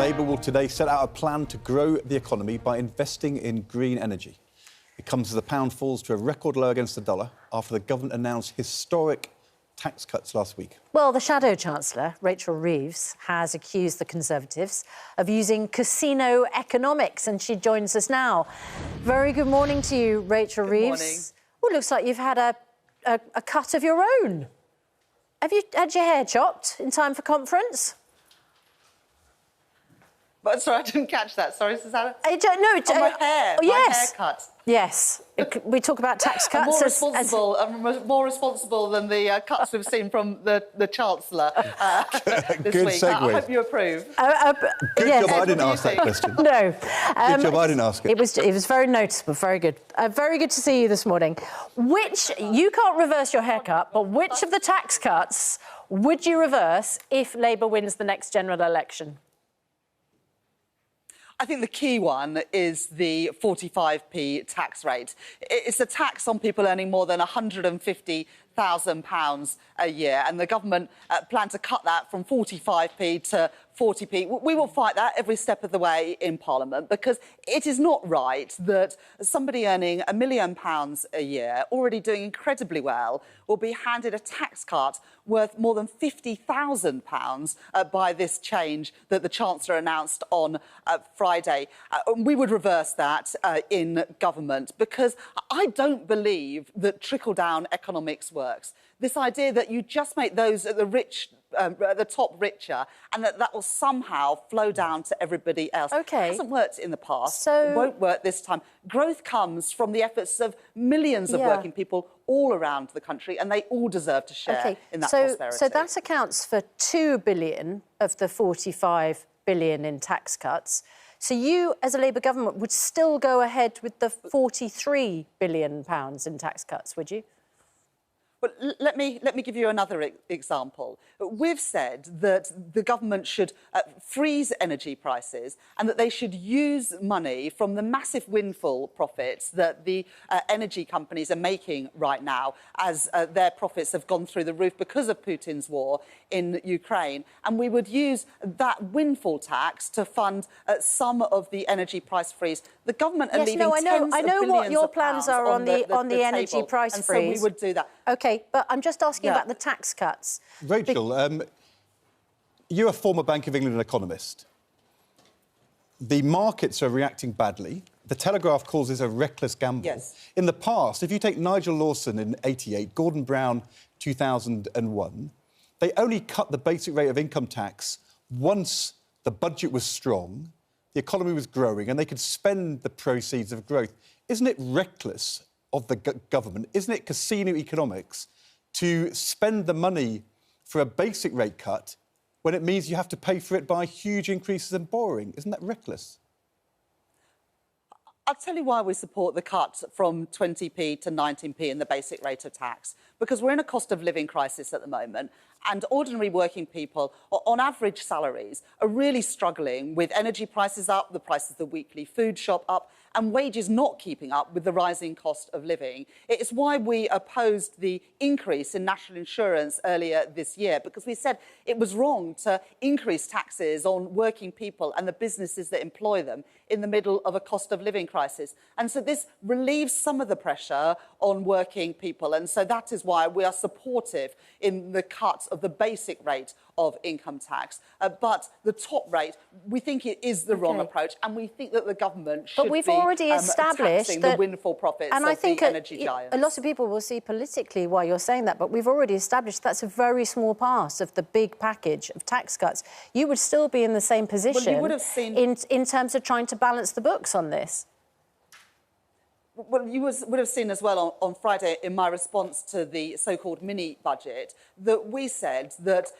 Labour will today set out a plan to grow the economy by investing in green energy. It comes as the pound falls to a record low against the dollar after the government announced historic tax cuts last week. Well, the Shadow Chancellor, Rachel Reeves, has accused the Conservatives of using casino economics, and she joins us now. Very good morning to you, Rachel Reeves. Good morning. Well, looks like you've had a cut of your own. Have you had your hair chopped in time for conference? But sorry, I didn't catch that. Sorry, Susanna. I don't know. Oh, my hair. Oh, yes. My haircut. Yes. We talk about tax cuts. I'm more responsible than the cuts we've seen from the Chancellor this Good week. segue. I hope you approve. Good yes. job I didn't ask that question. No. Good job I didn't ask it. It was very noticeable, very good. Very good to see you this morning. You can't reverse your haircut, but which of the tax cuts would you reverse if Labour wins the next general election? I think the key one is the 45p tax rate. It's a tax on people earning more than £150,000 a year, and the government plan to cut that from 45p to 40p. We will fight that every step of the way in Parliament, because it is not right that somebody earning £1 million a year, already doing incredibly well, will be handed a tax cut worth more than £50,000 by this change that the Chancellor announced on Friday. We would reverse that in government, because I don't believe that trickle-down economics works. This idea that you just make those at the rich, at the top richer, and that will somehow flow down to everybody else. OK. It hasn't worked in the past. So... It won't work this time. Growth comes from the efforts of millions of working people all around the country, and they all deserve to share in that prosperity. So that accounts for £2 billion of the £45 billion in tax cuts. So you, as a Labour government, would still go ahead with the £43 billion in tax cuts, would you? But let me give you another example. We've said that the government should freeze energy prices and that they should use money from the massive windfall profits that the energy companies are making right now, as their profits have gone through the roof because of Putin's war in Ukraine. And we would use that windfall tax to fund some of the energy price freeze. The government are leaving tens of billions I know what your of plans pounds are on the energy table, price and freeze. So we would do that. OK, but I'm just asking about the tax cuts. Rachel, you're a former Bank of England economist. The markets are reacting badly. The Telegraph calls this a reckless gamble. Yes. In the past, if you take Nigel Lawson in '88, Gordon Brown 2001, they only cut the basic rate of income tax once the budget was strong, the economy was growing, and they could spend the proceeds of growth. Isn't it reckless of the government, isn't it casino economics, to spend the money for a basic rate cut when it means you have to pay for it by huge increases in borrowing? Isn't that reckless? I'll tell you why we support the cut from 20p to 19p in the basic rate of tax. Because we're in a cost of living crisis at the moment, and ordinary working people, on average salaries, are really struggling with energy prices up, the prices of the weekly food shop up, and wages not keeping up with the rising cost of living. It's why we opposed the increase in national insurance earlier this year, because we said it was wrong to increase taxes on working people and the businesses that employ them in the middle of a cost of living crisis. And so this relieves some of the pressure on working people, and so that is why we are supportive in the cut of the basic rate of income tax. But the top rate, we think it is the wrong approach, and we think that the government should be already established taxing that, the windfall profits and of I think the energy giants. A lot of people will see politically why you're saying that, but we've already established that's a very small part of the big package of tax cuts. You would still be in the same position you would have seen... in terms of trying to balance the books on this. Well, you would have seen as well on Friday in my response to the so-called mini-budget that we said that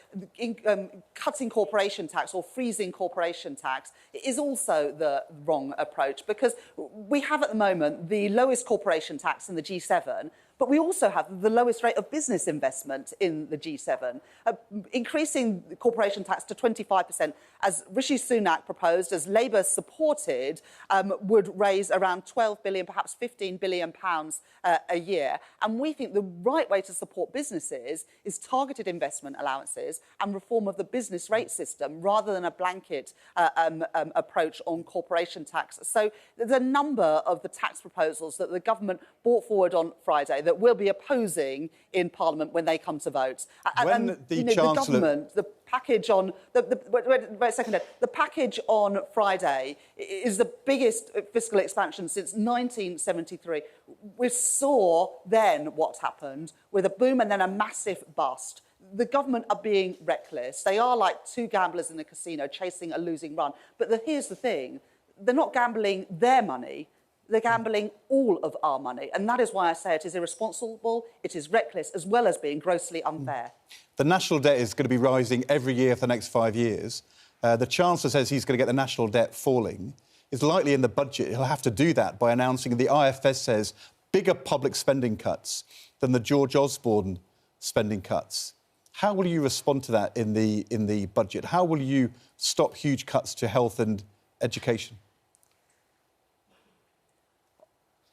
cutting corporation tax or freezing corporation tax is also the wrong approach, because we have at the moment the lowest corporation tax in the G7, But we also have the lowest rate of business investment in the G7. Increasing the corporation tax to 25%, as Rishi Sunak proposed, as Labour supported, would raise around 12 billion, perhaps 15 billion pounds a year. And we think the right way to support businesses is targeted investment allowances and reform of the business rate system rather than a blanket approach on corporation tax. So there's a number of the tax proposals that the government brought forward on Friday that we'll be opposing in Parliament when they come to vote. The government, the package on wait a second. The package on Friday is the biggest fiscal expansion since 1973. We saw then what happened with a boom and then a massive bust. The government are being reckless. They are like two gamblers in a casino chasing a losing run. But here's the thing: they're not gambling their money. They're gambling all of our money. And that is why I say it is irresponsible, it is reckless, as well as being grossly unfair. The national debt is going to be rising every year for the next 5 years. The Chancellor says he's going to get the national debt falling. It's likely in the budget he'll have to do that by announcing, the IFS says, bigger public spending cuts than the George Osborne spending cuts. How will you respond to that in the budget? How will you stop huge cuts to health and education?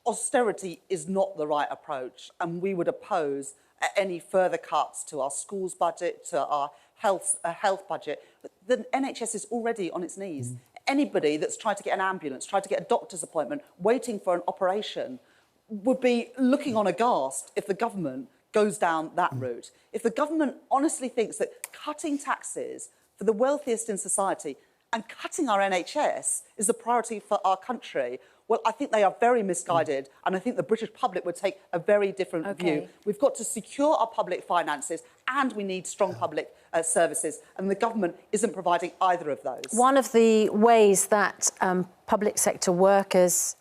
Austerity is not the right approach, and we would oppose any further cuts to our schools budget, to our health budget. But the NHS is already on its knees. Anybody that's tried to get an ambulance, tried to get a doctor's appointment, waiting for an operation, would be looking on aghast if the government goes down that route. If the government honestly thinks that cutting taxes for the wealthiest in society and cutting our NHS is the priority for our country, well, I think they are very misguided, and I think the British public would take a very different view. We've got to secure our public finances, and we need strong public services, and the government isn't providing either of those. One of the ways that public sector workers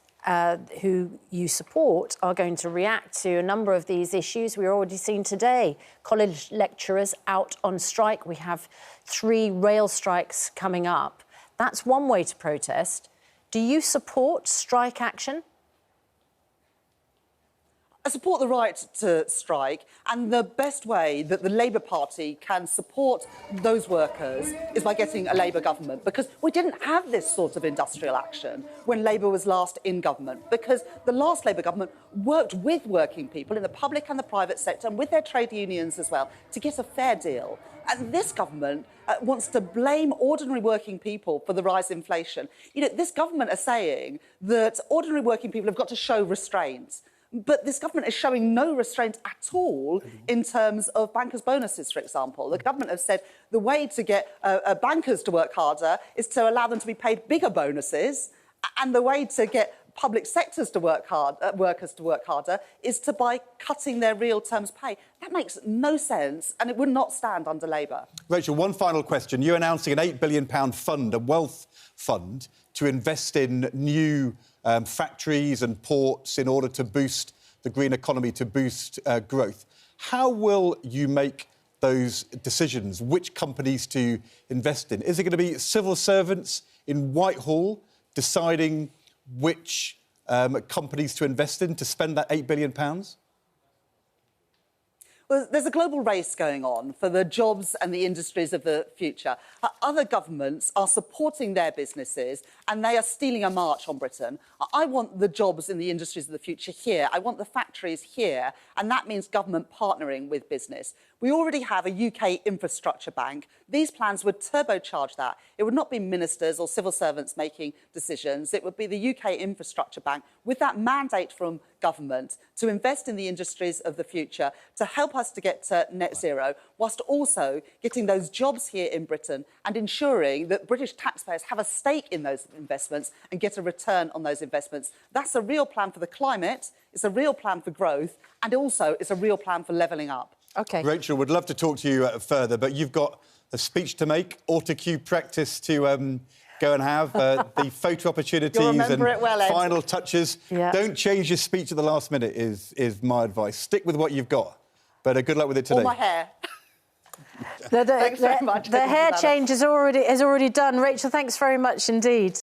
who you support are going to react to a number of these issues we're already seeing today. College lecturers out on strike. We have 3 rail strikes coming up. That's one way to protest. Do you support strike action? I support the right to strike, and the best way that the Labour Party can support those workers is by getting a Labour government, because we didn't have this sort of industrial action when Labour was last in government, because the last Labour government worked with working people in the public and the private sector, and with their trade unions as well, to get a fair deal. And this government wants to blame ordinary working people for the rise in inflation. You know, this government are saying that ordinary working people have got to show restraint. But this government is showing no restraint at all in terms of bankers' bonuses, for example. The government have said the way to get bankers to work harder is to allow them to be paid bigger bonuses, and the way to get public sectors to work hard, workers to work harder, is by cutting their real terms pay. That makes no sense, and it would not stand under Labour. Rachel, one final question. You're announcing an £8 billion fund, a wealth fund, to invest in new factories and ports in order to boost the green economy, to boost growth. How will you make those decisions, which companies to invest in? Is it going to be civil servants in Whitehall deciding which companies to invest in to spend that £8 billion? Well, there's a global race going on for the jobs and the industries of the future. Other governments are supporting their businesses, and they are stealing a march on Britain. I want the jobs in the industries of the future here. I want the factories here, and that means government partnering with business. We already have a UK infrastructure bank. These plans would turbocharge that. It would not be ministers or civil servants making decisions. It would be the UK infrastructure bank with that mandate from government to invest in the industries of the future, to help us to get to net zero, whilst also getting those jobs here in Britain and ensuring that British taxpayers have a stake in those investments and get a return on those investments. That's a real plan for the climate, it's a real plan for growth, and also it's a real plan for levelling up. OK. Rachel, would love to talk to you further, but you've got a speech to make, autocue practice to go and have, the photo opportunities and well, final touches. Yeah. Don't change your speech at the last minute is my advice. Stick with what you've got. But good luck with it today. Or my hair. Thanks very much. The hair change is already done. Rachel, thanks very much indeed.